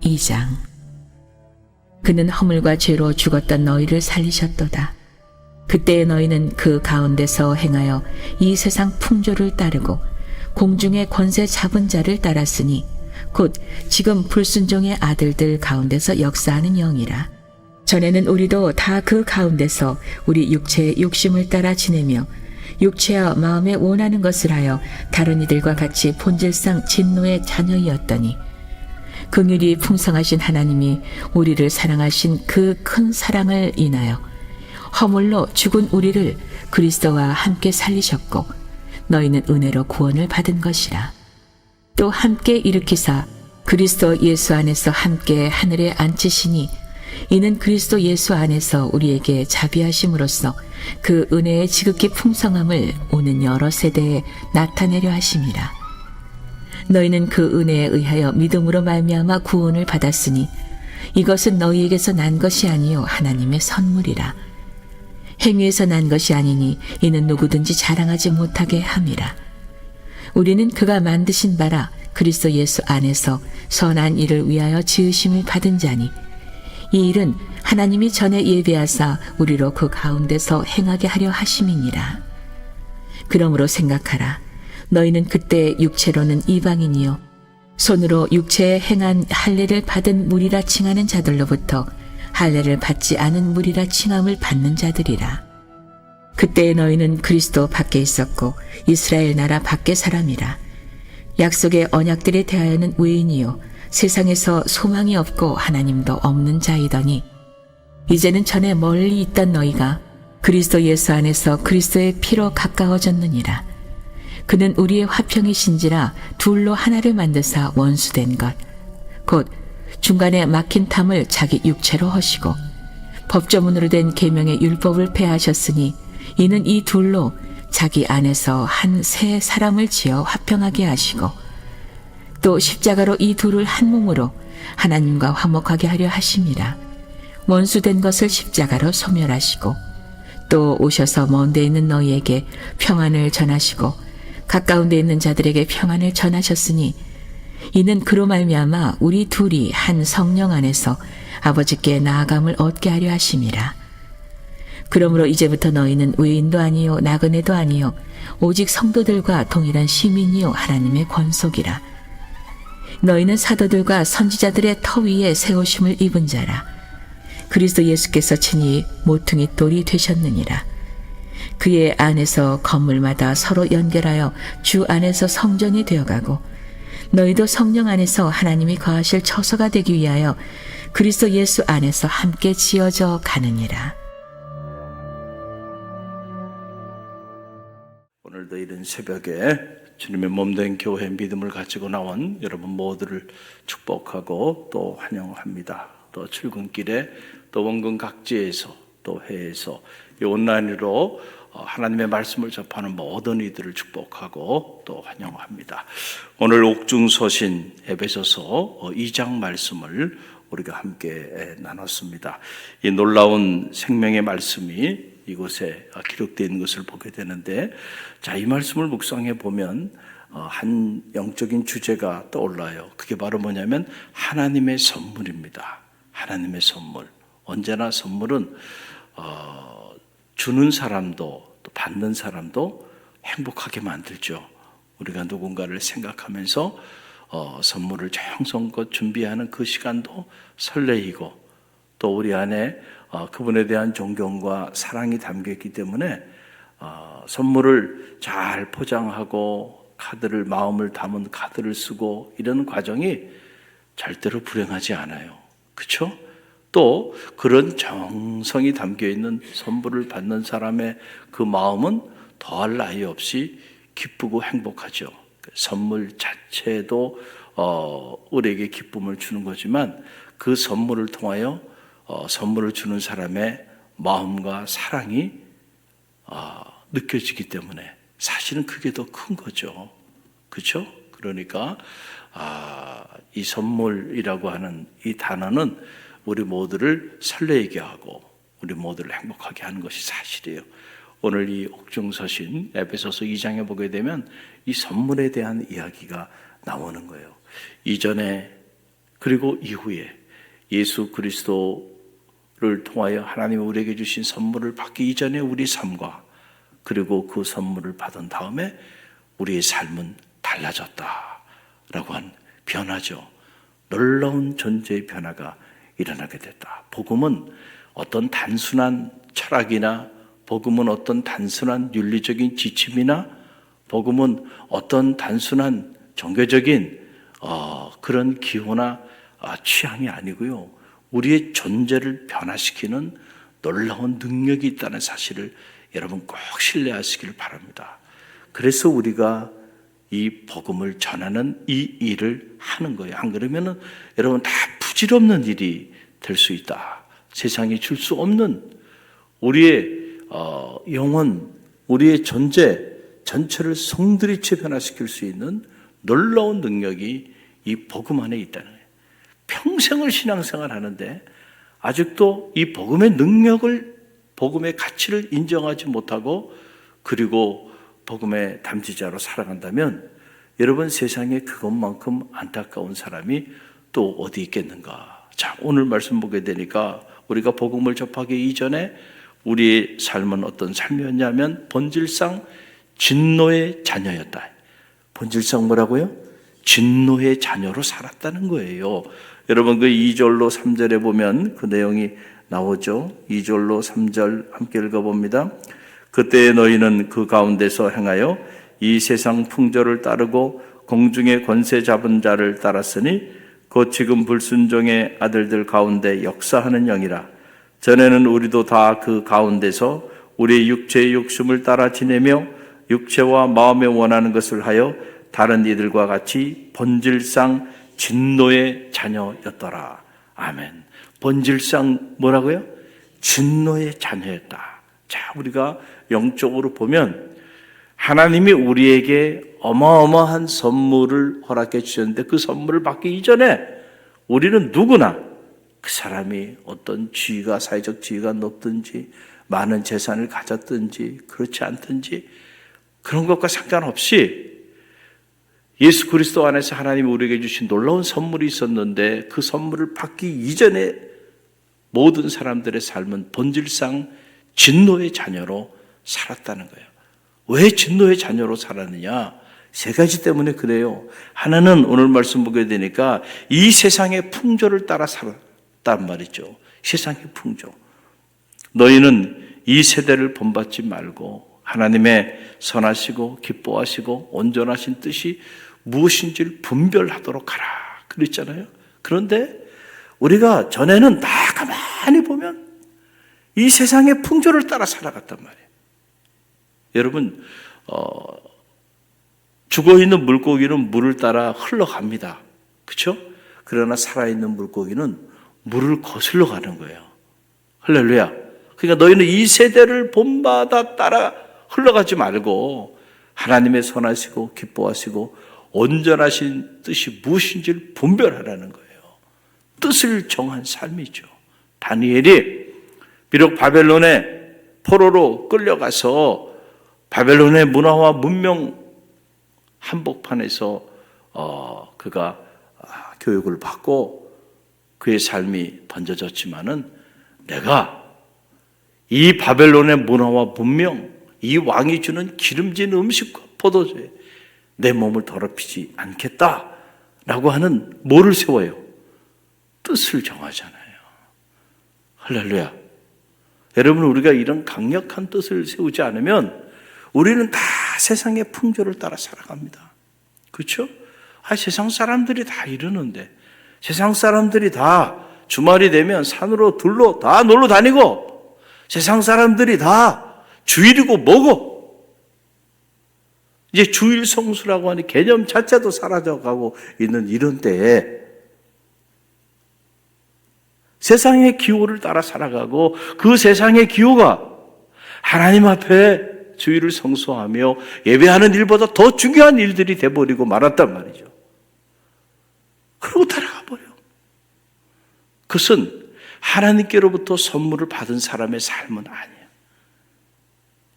2장. 그는 허물과 죄로 죽었던 너희를 살리셨도다. 그때의 너희는 그 가운데서 행하여 이 세상 풍조를 따르고 공중의 권세 잡은 자를 따랐으니 곧 지금 불순종의 아들들 가운데서 역사하는 영이라. 전에는 우리도 다 그 가운데서 우리 육체의 욕심을 따라 지내며 육체와 마음에 원하는 것을 하여 다른 이들과 같이 본질상 진노의 자녀이었더니 긍휼이 풍성하신 하나님이 우리를 사랑하신 그 큰 사랑을 인하여 허물로 죽은 우리를 그리스도와 함께 살리셨고 너희는 은혜로 구원을 받은 것이라. 또 함께 일으키사 그리스도 예수 안에서 함께 하늘에 앉히시니 이는 그리스도 예수 안에서 우리에게 자비하심으로써 그 은혜의 지극히 풍성함을 오는 여러 세대에 나타내려 하심이라. 너희는 그 은혜에 의하여 믿음으로 말미암아 구원을 받았으니 이것은 너희에게서 난 것이 아니요 하나님의 선물이라. 행위에서 난 것이 아니니 이는 누구든지 자랑하지 못하게 함이라. 우리는 그가 만드신 바라 그리스도 예수 안에서 선한 일을 위하여 지으심을 받은 자니 이 일은 하나님이 전에 예비하사 우리로 그 가운데서 행하게 하려 하심이니라. 그러므로 생각하라. 너희는 그때 육체로는 이방인이요 손으로 육체에 행한 할례를 받은 무리라 칭하는 자들로부터 할례를 받지 않은 무리라 칭함을 받는 자들이라. 그때 너희는 그리스도 밖에 있었고 이스라엘 나라 밖의 사람이라. 약속의 언약들에 대하여는 외인이요 세상에서 소망이 없고 하나님도 없는 자이더니 이제는 전에 멀리 있던 너희가 그리스도 예수 안에서 그리스도의 피로 가까워졌느니라. 그는 우리의 화평이신지라 둘로 하나를 만드사 원수된 것 곧 중간에 막힌 탐을 자기 육체로 허시고 법조문으로 된 계명의 율법을 폐하셨으니 이는 이 둘로 자기 안에서 한 새 사람을 지어 화평하게 하시고 또 십자가로 이 둘을 한 몸으로 하나님과 화목하게 하려 하심이라. 원수된 것을 십자가로 소멸하시고 또 오셔서 먼 데 있는 너희에게 평안을 전하시고 가까운 데 있는 자들에게 평안을 전하셨으니 이는 그로 말미암아 우리 둘이 한 성령 안에서 아버지께 나아감을 얻게 하려 하심이라. 그러므로 이제부터 너희는 외인도 아니요 나그네도 아니요 오직 성도들과 동일한 시민이요 하나님의 권속이라. 너희는 사도들과 선지자들의 터 위에 세우심을 입은 자라. 그리스도 예수께서 친히 모퉁이 돌이 되셨느니라. 그의 안에서 건물마다 서로 연결하여 주 안에서 성전이 되어가고 너희도 성령 안에서 하나님이 거하실 처소가 되기 위하여 그리스도 예수 안에서 함께 지어져 가느니라. 오늘도 이른 새벽에 주님의 몸된 교회 믿음을 가지고 나온 여러분 모두를 축복하고 또 환영합니다. 또 출근길에 또 원근 각지에서 또 해에서 이 온라인으로 하나님의 말씀을 접하는 모든 이들을 축복하고 또 환영합니다. 오늘 옥중서신 에베소서 2장 말씀을 우리가 함께 나눴습니다. 이 놀라운 생명의 말씀이 이곳에 기록되어 있는 것을 보게 되는데, 자, 이 말씀을 묵상해 보면 한 영적인 주제가 떠올라요. 그게 바로 뭐냐면 하나님의 선물입니다. 하나님의 선물. 언제나 선물은 주는 사람도 또 받는 사람도 행복하게 만들죠. 우리가 누군가를 생각하면서 선물을 정성껏 준비하는 그 시간도 설레이고 또 우리 안에 그분에 대한 존경과 사랑이 담겨있기 때문에 선물을 잘 포장하고 카드를 마음을 담은 카드를 쓰고 이런 과정이 절대로 불행하지 않아요. 그렇죠? 또 그런 정성이 담겨있는 선물을 받는 사람의 그 마음은 더할 나위 없이 기쁘고 행복하죠. 선물 자체도 우리에게 기쁨을 주는 거지만 그 선물을 통하여 선물을 주는 사람의 마음과 사랑이 느껴지기 때문에 사실은 그게 더 큰 거죠. 그렇죠? 그러니까 이 선물이라고 하는 이 단어는 우리 모두를 설레게 하고 우리 모두를 행복하게 하는 것이 사실이에요. 오늘 이 옥중서신 에베소서 2장에 보게 되면 이 선물에 대한 이야기가 나오는 거예요. 이전에 그리고 이후에 예수 그리스도를 통하여 하나님이 우리에게 주신 선물을 받기 이전에 우리 삶과 그리고 그 선물을 받은 다음에 우리의 삶은 달라졌다라고 한 변화죠. 놀라운 존재의 변화가 일어나게 됐다. 복음은 어떤 단순한 철학이나 복음은 어떤 단순한 윤리적인 지침이나 복음은 어떤 단순한 종교적인 그런 기호나 취향이 아니고요. 우리의 존재를 변화시키는 놀라운 능력이 있다는 사실을 여러분 꼭 신뢰하시길 바랍니다. 그래서 우리가 이 복음을 전하는 이 일을 하는 거예요. 안 그러면은 여러분 다 부질없는 일이 될 수 있다. 세상에 줄 수 없는 우리의 영혼, 우리의 존재 전체를 송두리째 변화시킬 수 있는 놀라운 능력이 이 복음 안에 있다는 거예요. 평생을 신앙생활 하는데 아직도 이 복음의 능력을, 복음의 가치를 인정하지 못하고 그리고 복음의 담지자로 살아간다면 여러분 세상에 그것만큼 안타까운 사람이 또 어디 있겠는가. 자, 오늘 말씀 보게 되니까 우리가 복음을 접하기 이전에 우리의 삶은 어떤 삶이었냐면 본질상 진노의 자녀였다. 본질상 뭐라고요? 진노의 자녀로 살았다는 거예요. 여러분 그 2절로 3절에 보면 그 내용이 나오죠. 2절로 3절 함께 읽어봅니다. 그때 너희는 그 가운데서 행하여 이 세상 풍조를 따르고 공중의 권세 잡은 자를 따랐으니 곧 지금 불순종의 아들들 가운데 역사하는 영이라. 전에는 우리도 다 그 가운데서 우리의 육체의 욕심을 따라 지내며 육체와 마음에 원하는 것을 하여 다른 이들과 같이 본질상 진노의 자녀였더라. 아멘. 본질상 뭐라고요? 진노의 자녀였다. 자, 우리가 영적으로 보면 하나님이 우리에게 어마어마한 선물을 허락해 주셨는데 그 선물을 받기 이전에 우리는 누구나 그 사람이 어떤 지위가, 사회적 지위가 높든지 많은 재산을 가졌든지 그렇지 않든지 그런 것과 상관없이 예수 그리스도 안에서 하나님이 우리에게 주신 놀라운 선물이 있었는데 그 선물을 받기 이전에 모든 사람들의 삶은 본질상 진노의 자녀로 살았다는 거예요. 왜 진노의 자녀로 살았느냐? 세 가지 때문에 그래요. 하나는 오늘 말씀 보게 되니까 이 세상의 풍조를 따라 살았단 말이죠. 세상의 풍조. 너희는 이 세대를 본받지 말고 하나님의 선하시고 기뻐하시고 온전하신 뜻이 무엇인지를 분별하도록 하라. 그랬잖아요. 그런데 우리가 전에는 다 가만히 보면 이 세상의 풍조를 따라 살아갔단 말이에요. 여러분, 죽어있는 물고기는 물을 따라 흘러갑니다. 그렇죠? 그러나 살아있는 물고기는 물을 거슬러 가는 거예요. 할렐루야. 그러니까 너희는 이 세대를 본받아 따라 흘러가지 말고 하나님의 선하시고 기뻐하시고 온전하신 뜻이 무엇인지를 분별하라는 거예요. 뜻을 정한 삶이죠. 다니엘이 비록 바벨론의 포로로 끌려가서 바벨론의 문화와 문명 한복판에서 그가 교육을 받고 그의 삶이 번져졌지만은 내가 이 바벨론의 문화와 문명, 이 왕이 주는 기름진 음식과 포도주에 내 몸을 더럽히지 않겠다라고 하는 뭐를 세워요? 뜻을 정하잖아요. 할렐루야. 여러분, 우리가 이런 강력한 뜻을 세우지 않으면 우리는 다 세상의 풍조를 따라 살아갑니다. 그렇죠? 세상 사람들이 다 이러는데, 세상 사람들이 다 주말이 되면 산으로 들로 다 놀러 다니고, 세상 사람들이 다 주일이고 뭐고, 이제 주일 성수라고 하는 개념 자체도 사라져가고 있는 이런 때에 세상의 기호를 따라 살아가고 그 세상의 기호가 하나님 앞에 주일을 성수하며 예배하는 일보다 더 중요한 일들이 돼버리고 말았단 말이죠. 그러고 따라가 버려. 그것은 하나님께로부터 선물을 받은 사람의 삶은 아니에요.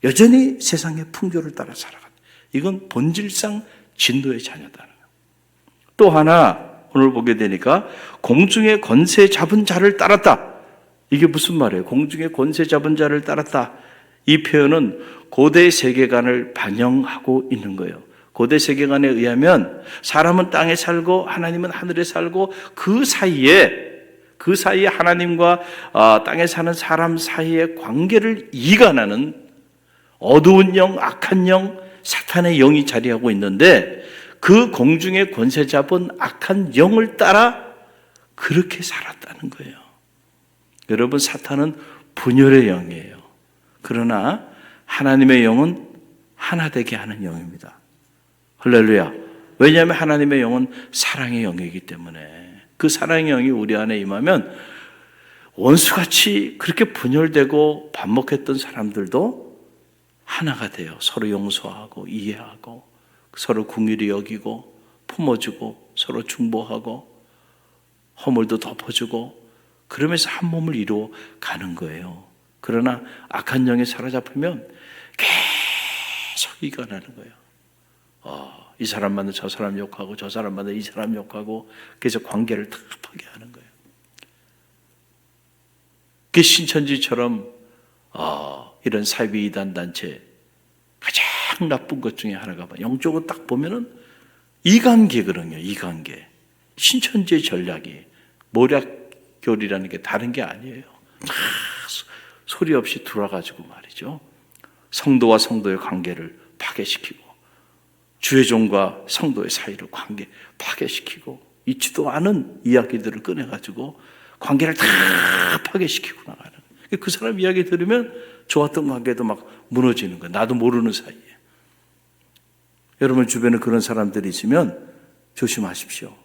여전히 세상의 풍조를 따라 살아간다. 이건 본질상 진노의 자녀다. 또 하나 오늘 보게 되니까 공중의 권세 잡은 자를 따랐다. 이게 무슨 말이에요? 공중의 권세 잡은 자를 따랐다. 이 표현은 고대 세계관을 반영하고 있는 거예요. 고대 세계관에 의하면 사람은 땅에 살고 하나님은 하늘에 살고 그 사이에 하나님과 땅에 사는 사람 사이의 관계를 이간하는 어두운 영, 악한 영, 사탄의 영이 자리하고 있는데 그 공중의 권세 잡은 악한 영을 따라 그렇게 살았다는 거예요. 여러분, 사탄은 분열의 영이에요. 그러나 하나님의 영은 하나 되게 하는 영입니다. 할렐루야. 왜냐하면 하나님의 영은 사랑의 영이기 때문에 그 사랑의 영이 우리 안에 임하면 원수같이 그렇게 분열되고 반목했던 사람들도 하나가 돼요. 서로 용서하고 이해하고 서로 긍휼히 여기고 품어주고 서로 중보하고 허물도 덮어주고 그러면서 한 몸을 이루어 가는 거예요. 그러나 악한 영에 사로잡히면 계속 이간하는 거예요. 이 사람만은 저 사람 욕하고 저 사람만은 이 사람 욕하고 그래서 관계를 다 파괴하는 거예요. 그 신천지처럼 이런 사이비 이단 단체 가장 나쁜 것 중에 하나가 영적으로 딱 보면은 이관계거든요. 이관계. 신천지의 전략이 모략교리라는 게 다른 게 아니에요. 다 소리 없이 들어와가지고 말이죠. 성도와 성도의 관계를 파괴시키고 주의 종과 성도의 사이를 관계 파괴시키고 있지도 않은 이야기들을 꺼내가지고 관계를 다 파괴시키고 나가는. 그 사람 이야기 들으면 좋았던 관계도 막 무너지는 거예요. 나도 모르는 사이에. 여러분 주변에 그런 사람들이 있으면 조심하십시오.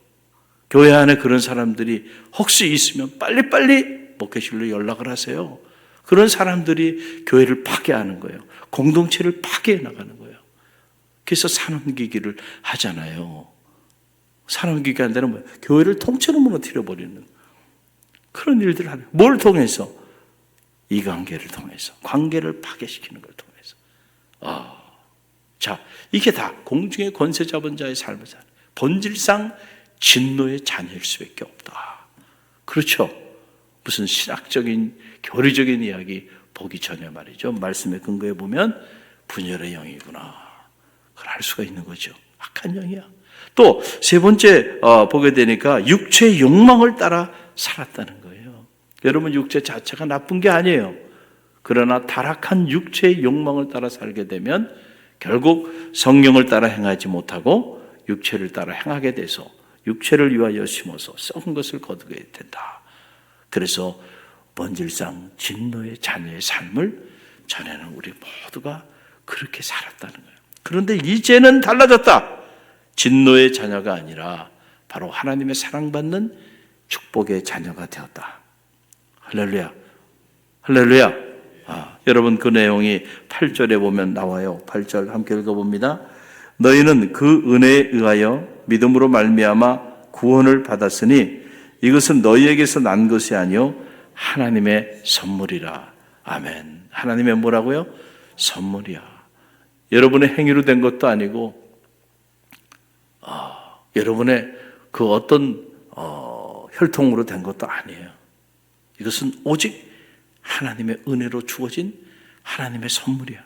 교회 안에 그런 사람들이 혹시 있으면 빨리빨리 목회실로 연락을 하세요. 그런 사람들이 교회를 파괴하는 거예요. 공동체를 파괴해 나가는 거예요. 그래서 산업기기를 하잖아요. 산업기기 한 데는 뭐예요? 교회를 통째로 무너뜨려 버리는 그런 일들을 하는. 뭘 통해서? 이 관계를 통해서, 관계를 파괴시키는 걸 통해서. 자, 이게 다 공중의 권세 잡은 자의 삶을 사는 본질상 진노의 자녀일 수밖에 없다. 그렇죠? 무슨 신학적인 교리적인 이야기 보기 전에 말이죠. 말씀에 근거해 보면 분열의 영이구나. 그걸 알 수가 있는 거죠. 악한 영이야. 또 세 번째 보게 되니까 육체의 욕망을 따라 살았다는 거예요. 여러분 육체 자체가 나쁜 게 아니에요. 그러나 타락한 육체의 욕망을 따라 살게 되면 결국 성령을 따라 행하지 못하고 육체를 따라 행하게 돼서 육체를 위하여 심어서 썩은 것을 거두게 된다. 그래서 본질상 진노의 자녀의 삶을 전에는 우리 모두가 그렇게 살았다는 거예요. 그런데 이제는 달라졌다. 진노의 자녀가 아니라 바로 하나님의 사랑받는 축복의 자녀가 되었다. 할렐루야. 할렐루야. 여러분 그 내용이 8절에 보면 나와요. 8절 함께 읽어봅니다. 너희는 그 은혜에 의하여 믿음으로 말미암아 구원을 받았으니 이것은 너희에게서 난 것이 아니요 하나님의 선물이라. 아멘. 하나님의 뭐라고요? 선물이야. 여러분의 행위로 된 것도 아니고 여러분의 그 어떤 혈통으로 된 것도 아니에요. 이것은 오직 하나님의 은혜로 주어진 하나님의 선물이야.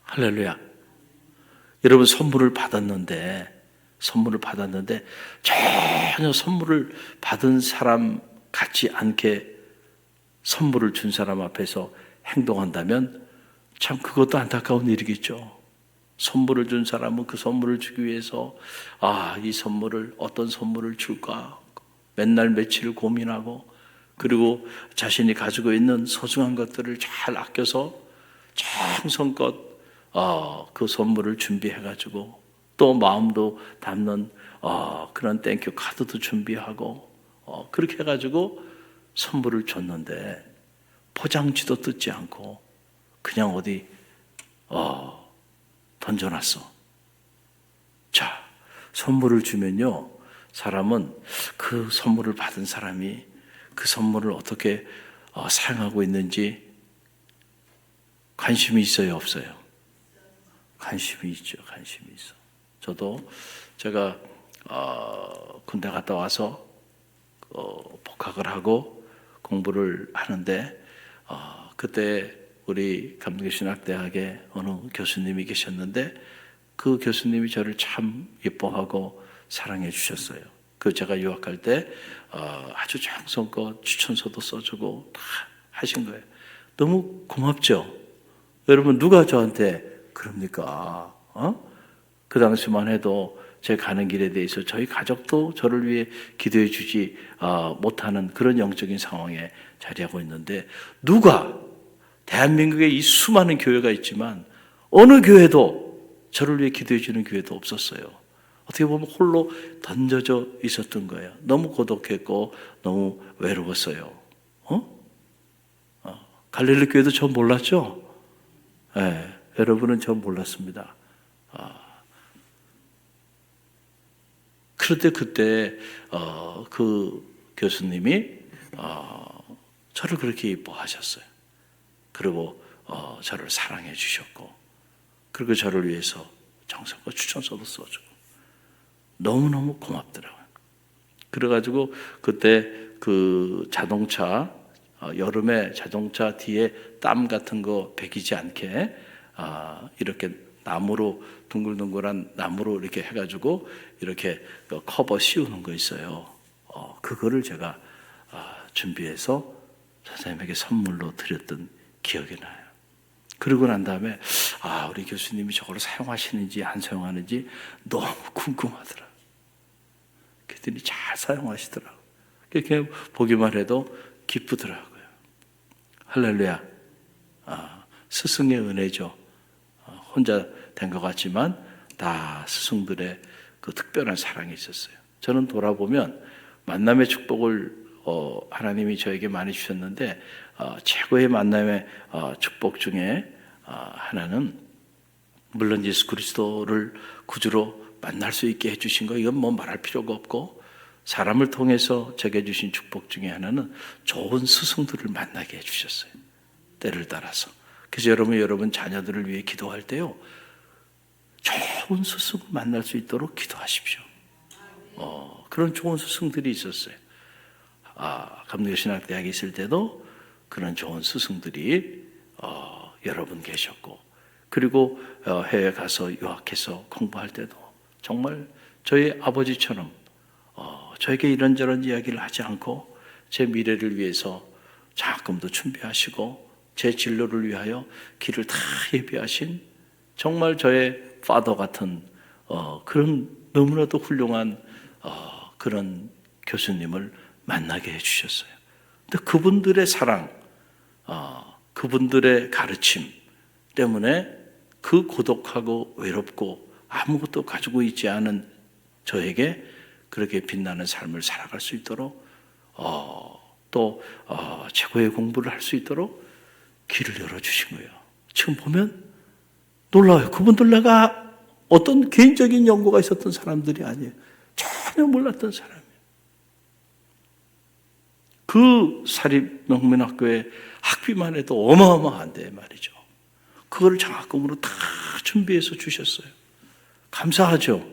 할렐루야. 여러분 선물을 받았는데 전혀 선물을 받은 사람 같지 않게 선물을 준 사람 앞에서 행동한다면 참 그것도 안타까운 일이겠죠. 선물을 준 사람은 그 선물을 주기 위해서 이 선물을 어떤 선물을 줄까 맨날 며칠 고민하고 그리고 자신이 가지고 있는 소중한 것들을 잘 아껴서 정성껏 그 선물을 준비해가지고 또 마음도 담는 그런 땡큐 카드도 준비하고 그렇게 해가지고 선물을 줬는데 포장지도 뜯지 않고 그냥 어디 던져놨어. 자, 선물을 주면요 사람은 그 선물을 받은 사람이 그 선물을 어떻게 사용하고 있는지 관심이 있어요, 없어요? 관심이 있죠. 관심이 있어. 저도 제가 군대 갔다 와서 복학을 하고 공부를 하는데 그때 우리 감리교신학대학에 어느 교수님이 계셨는데 그 교수님이 저를 참 예뻐하고 사랑해 주셨어요. 그 제가 유학할 때 아주 정성껏 추천서도 써주고 다 하신 거예요. 너무 고맙죠? 여러분 누가 저한테 그럽니까? 그 당시만 해도 제 가는 길에 대해서 저희 가족도 저를 위해 기도해 주지 못하는 그런 영적인 상황에 자리하고 있는데 누가 대한민국에 이 수많은 교회가 있지만 어느 교회도 저를 위해 기도해 주는 교회도 없었어요. 어떻게 보면 홀로 던져져 있었던 거예요. 너무 고독했고 너무 외로웠어요. 갈릴리 교회도 저 몰랐죠? 네, 여러분은 저 몰랐습니다. 그런데 그때 그 교수님이 저를 그렇게 이뻐하셨어요. 그리고 저를 사랑해 주셨고 그리고 저를 위해서 정성껏 추천서도 써주고 너무너무 고맙더라고요. 그래가지고 그때 그 자동차 여름에 자동차 뒤에 땀 같은 거 배기지 않게 이렇게 나무로 둥글둥글한 나무로 이렇게 해가지고 이렇게 커버 씌우는 거 있어요. 그거를 제가 준비해서 선생님에게 선물로 드렸던 기억이 나요. 그러고 난 다음에 우리 교수님이 저걸 사용하시는지 안 사용하는지 너무 궁금하더라고요. 그랬더니 잘 사용하시더라고요. 그렇게 보기만 해도 기쁘더라고요. 할렐루야. 스승의 은혜죠. 혼자 된 것 같지만 다 스승들의 그 특별한 사랑이 있었어요. 저는 돌아보면 만남의 축복을 하나님이 저에게 많이 주셨는데 최고의 만남의 축복 중에 하나는 물론 예수 그리스도를 구주로 만날 수 있게 해주신 거 이건 뭐 말할 필요가 없고 사람을 통해서 제게 주신 축복 중에 하나는 좋은 스승들을 만나게 해주셨어요. 때를 따라서. 그래서 여러분 자녀들을 위해 기도할 때요 좋은 스승을 만날 수 있도록 기도하십시오. 그런 좋은 스승들이 있었어요. 감리교신학대학에 있을 때도 그런 좋은 스승들이 여러 분 계셨고 그리고 해외 가서 유학해서 공부할 때도 정말 저희 아버지처럼 저에게 이런저런 이야기를 하지 않고 제 미래를 위해서 장학금도 준비하시고 제 진로를 위하여 길을 다 예비하신 정말 저의 파더 같은 그런 너무나도 훌륭한 그런 교수님을 만나게 해주셨어요. 근데 그분들의 사랑, 그분들의 가르침 때문에 그 고독하고 외롭고 아무것도 가지고 있지 않은 저에게 그렇게 빛나는 삶을 살아갈 수 있도록 또 최고의 공부를 할 수 있도록 길을 열어주신 거예요. 지금 보면 놀라워요. 그분들 내가 어떤 개인적인 연고가 있었던 사람들이 아니에요. 전혀 몰랐던 사람이에요. 그 사립농민학교의 학비만 해도 어마어마한데 말이죠. 그걸 장학금으로 다 준비해서 주셨어요. 감사하죠?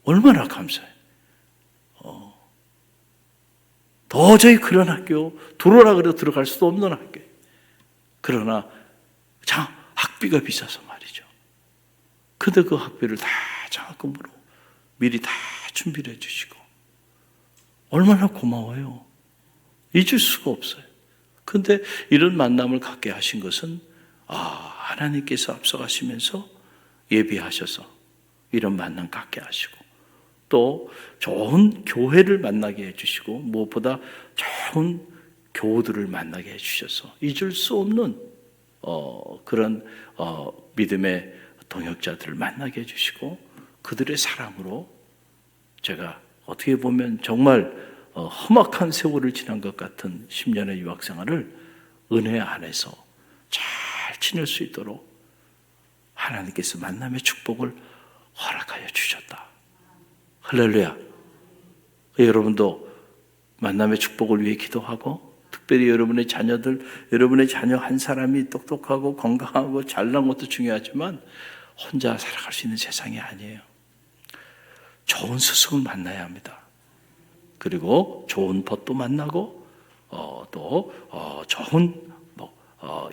얼마나 감사해요. 도저히 그런 학교 들어오라 그래도 들어갈 수도 없는 학교. 그러나 학비가 비싸서 말이죠. 근데 그 학비를 다 장학금으로 미리 다 준비를 해주시고 얼마나 고마워요. 잊을 수가 없어요. 근데 이런 만남을 갖게 하신 것은 하나님께서 앞서가시면서 예비하셔서 이런 만남 갖게 하시고 또 좋은 교회를 만나게 해주시고 무엇보다 좋은 교우들을 만나게 해주셔서 잊을 수 없는 그런 믿음의 동역자들을 만나게 해주시고 그들의 사랑으로 제가 어떻게 보면 정말 험악한 세월을 지난 것 같은 10년의 유학생활을 은혜 안에서 잘 지낼 수 있도록 하나님께서 만남의 축복을 허락하여 주셨다. 할렐루야. 여러분도 만남의 축복을 위해 기도하고 특별히 여러분의 자녀들, 여러분의 자녀 한 사람이 똑똑하고 건강하고 잘난 것도 중요하지만 혼자 살아갈 수 있는 세상이 아니에요. 좋은 스승을 만나야 합니다. 그리고 좋은 벗도 만나고 또 좋은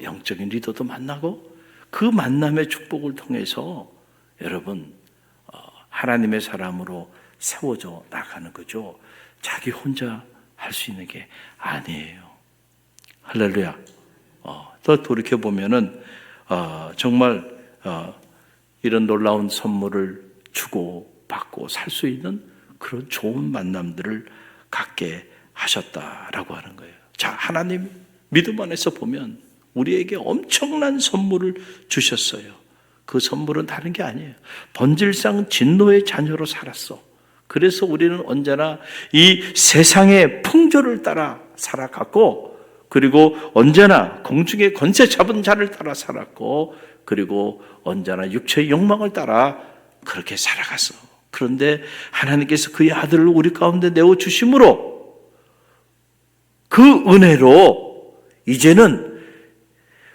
영적인 리더도 만나고 그 만남의 축복을 통해서 여러분 하나님의 사람으로 세워져 나가는 거죠. 자기 혼자 할 수 있는 게 아니에요. 할렐루야. 또 돌이켜 보면은 정말 이런 놀라운 선물을 주고 받고 살 수 있는 그런 좋은 만남들을 갖게 하셨다라고 하는 거예요. 자, 하나님 믿음 안에서 보면 우리에게 엄청난 선물을 주셨어요. 그 선물은 다른 게 아니에요. 본질상 진노의 자녀로 살았어. 그래서 우리는 언제나 이 세상의 풍조를 따라 살아갔고, 그리고 언제나 공중의 권세 잡은 자를 따라 살았고, 그리고 언제나 육체의 욕망을 따라 그렇게 살아갔어. 그런데 하나님께서 그의 아들을 우리 가운데 내어주심으로 그 은혜로 이제는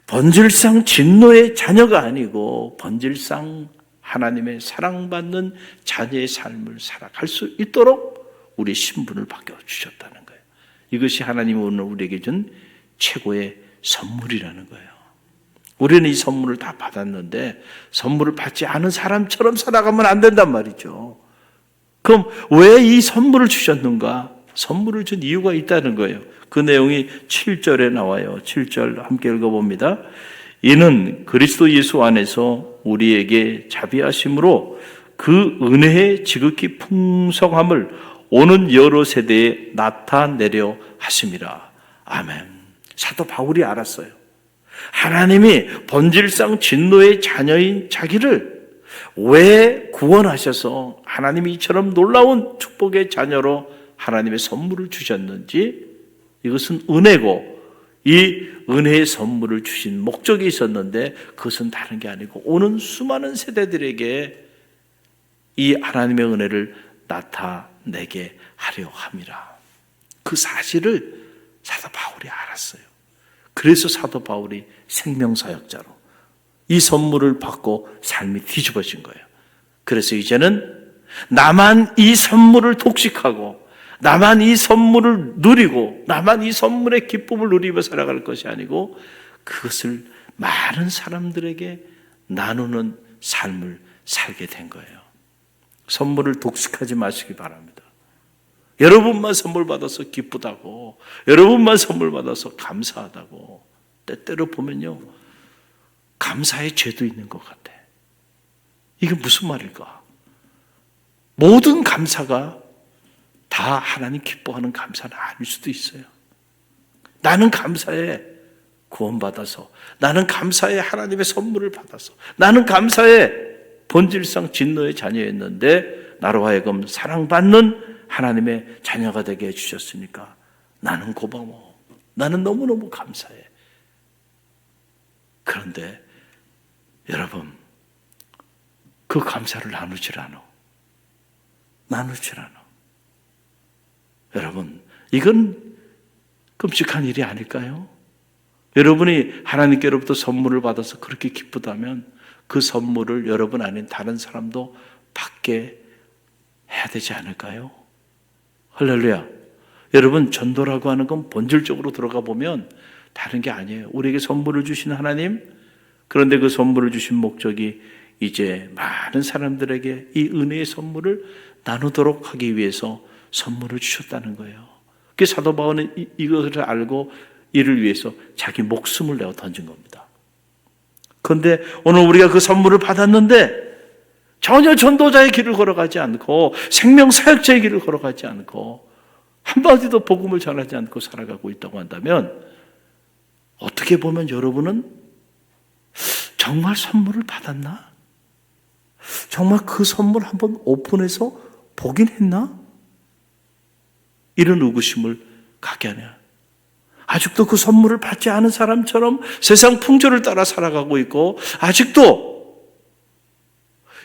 본질상 진노의 자녀가 아니고 본질상 하나님의 사랑받는 자녀의 삶을 살아갈 수 있도록 우리 신분을 바꿔주셨다는 거예요. 이것이 하나님이 오늘 우리에게 준 최고의 선물이라는 거예요. 우리는 이 선물을 다 받았는데 선물을 받지 않은 사람처럼 살아가면 안 된단 말이죠. 그럼 왜 이 선물을 주셨는가? 선물을 준 이유가 있다는 거예요. 그 내용이 7절에 나와요. 7절 함께 읽어봅니다. 이는 그리스도 예수 안에서 우리에게 자비하심으로 그 은혜의 지극히 풍성함을 오는 여러 세대에 나타내려 하심이라. 아멘. 사도 바울이 알았어요. 하나님이 본질상 진노의 자녀인 자기를 왜 구원하셔서 하나님이 이처럼 놀라운 축복의 자녀로 하나님의 선물을 주셨는지, 이것은 은혜고 이 은혜의 선물을 주신 목적이 있었는데 그것은 다른 게 아니고 오는 수많은 세대들에게 이 하나님의 은혜를 나타내게 하려 함이라. 그 사실을 사도 바울이 알았어요. 그래서 사도 바울이 생명사역자로 이 선물을 받고 삶이 뒤집어진 거예요. 그래서 이제는 나만 이 선물을 독식하고 나만 이 선물을 누리고 나만 이 선물의 기쁨을 누리며 살아갈 것이 아니고 그것을 많은 사람들에게 나누는 삶을 살게 된 거예요. 선물을 독식하지 마시기 바랍니다. 여러분만 선물 받아서 기쁘다고, 여러분만 선물 받아서 감사하다고, 때때로 보면요 감사의 죄도 있는 것 같아. 이게 무슨 말일까? 모든 감사가 다 하나님 기뻐하는 감사는 아닐 수도 있어요. 나는 감사해 구원받아서, 나는 감사해 하나님의 선물을 받아서, 나는 감사해 본질상 진노의 자녀였는데 나로 하여금 사랑받는 하나님의 자녀가 되게 해주셨으니까 나는 고마워, 나는 너무너무 감사해. 그런데 여러분 그 감사를 나누질 않아. 여러분 이건 끔찍한 일이 아닐까요? 여러분이 하나님께로부터 선물을 받아서 그렇게 기쁘다면 그 선물을 여러분 아닌 다른 사람도 받게 해야 되지 않을까요? 할렐루야. 여러분 전도라고 하는 건 본질적으로 들어가 보면 다른 게 아니에요. 우리에게 선물을 주신 하나님, 그런데 그 선물을 주신 목적이 이제 많은 사람들에게 이 은혜의 선물을 나누도록 하기 위해서 선물을 주셨다는 거예요. 그 사도 바울은 이것을 알고 이를 위해서 자기 목숨을 내어 던진 겁니다. 그런데 오늘 우리가 그 선물을 받았는데 전혀 전도자의 길을 걸어가지 않고 생명사역자의 길을 걸어가지 않고 한마디도 복음을 전하지 않고 살아가고 있다고 한다면 어떻게 보면 여러분은 정말 선물을 받았나? 정말 그 선물 한번 오픈해서 보긴 했나? 이런 의구심을 갖게 하냐? 아직도 그 선물을 받지 않은 사람처럼 세상 풍조를 따라 살아가고 있고, 아직도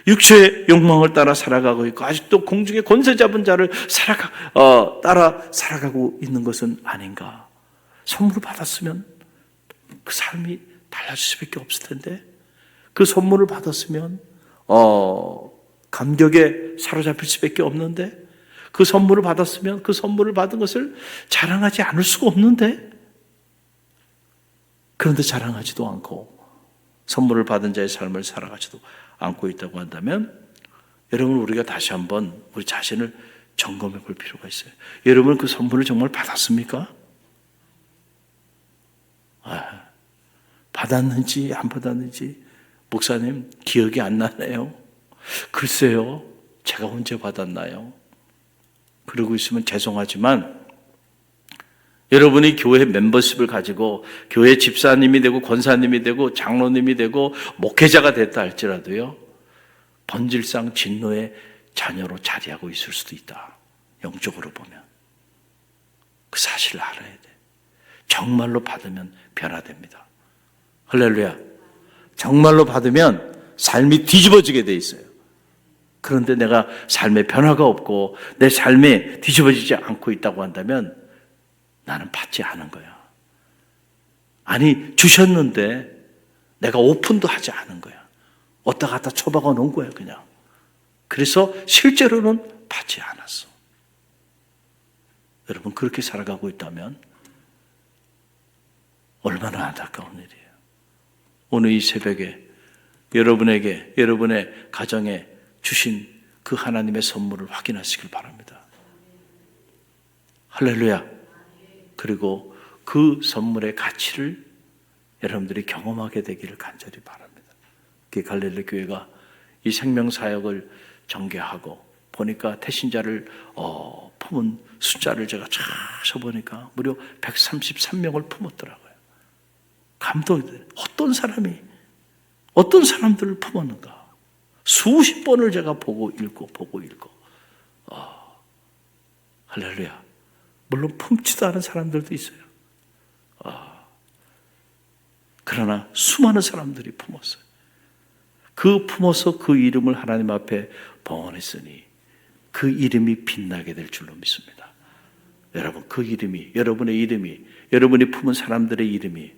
육체의 욕망을 따라 살아가고 있고, 아직도 공중의 권세 잡은 자를 따라 살아가고 있는 것은 아닌가? 선물을 받았으면 그 삶이 달라질 수밖에 없을 텐데, 그 선물을 받았으면 감격에 사로잡힐 수밖에 없는데, 그 선물을 받았으면 그 선물을 받은 것을 자랑하지 않을 수가 없는데, 그런데 자랑하지도 않고 선물을 받은 자의 삶을 살아가지도 않고 있다고 한다면, 여러분, 우리가 다시 한번 우리 자신을 점검해 볼 필요가 있어요. 여러분, 그 선물을 정말 받았습니까? 받았는지 안 받았는지 목사님 기억이 안 나네요. 글쎄요, 제가 언제 받았나요? 그러고 있으면 죄송하지만, 여러분이 교회 멤버십을 가지고 교회 집사님이 되고 권사님이 되고 장로님이 되고 목회자가 됐다 할지라도요, 본질상 진노의 자녀로 자리하고 있을 수도 있다. 영적으로 보면 그 사실을 알아야 돼. 정말로 받으면 변화됩니다. 할렐루야. 정말로 받으면 삶이 뒤집어지게 돼 있어요. 그런데 내가 삶에 변화가 없고 내 삶에 뒤집어지지 않고 있다고 한다면 나는 받지 않은 거야. 아니, 주셨는데 내가 오픈도 하지 않은 거야. 왔다 갔다 처박아 놓은 거야, 그냥. 그래서 실제로는 받지 않았어. 여러분, 그렇게 살아가고 있다면 얼마나 안타까운 일이에요. 오늘 이 새벽에 여러분에게, 여러분의 가정에 주신 그 하나님의 선물을 확인하시길 바랍니다. 할렐루야. 그리고 그 선물의 가치를 여러분들이 경험하게 되기를 간절히 바랍니다. 갈릴리 교회가 이 생명사역을 전개하고 보니까 태신자를 품은 숫자를 제가 쫙 쳐보니까 무려 133명을 품었더라고요. 감동이 돼요. 어떤 사람들을 품었는가. 수십 번을 제가 보고 읽고 할렐루야. 물론 품지도 않은 사람들도 있어요. 그러나 수많은 사람들이 품었어요. 그 품어서 그 이름을 하나님 앞에 봉헌했으니 그 이름이 빛나게 될 줄로 믿습니다. 여러분, 그 이름이, 여러분의 이름이, 여러분이 품은 사람들의 이름이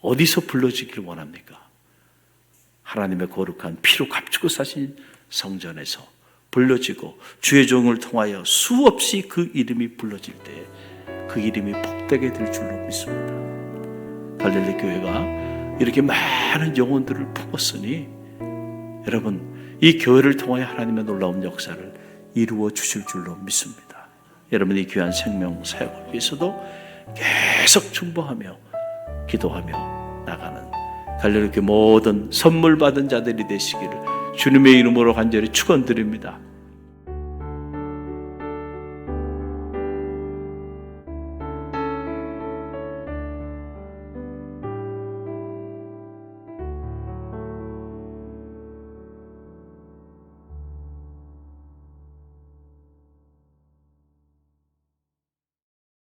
어디서 불러지길 원합니까? 하나님의 거룩한 피로 값주고 사신 성전에서 불러지고 주의 종을 통하여 수없이 그 이름이 불러질 때 그 이름이 복되게 될 줄로 믿습니다. 갈릴리 교회가 이렇게 많은 영혼들을 품었으니 여러분, 이 교회를 통하여 하나님의 놀라운 역사를 이루어 주실 줄로 믿습니다. 여러분, 이 귀한 생명 사역을 위해서도 계속 중보하며 기도하며 나가는 갈릴리 교회 모든 선물 받은 자들이 되시기를 주님의 이름으로 간절히 축원드립니다.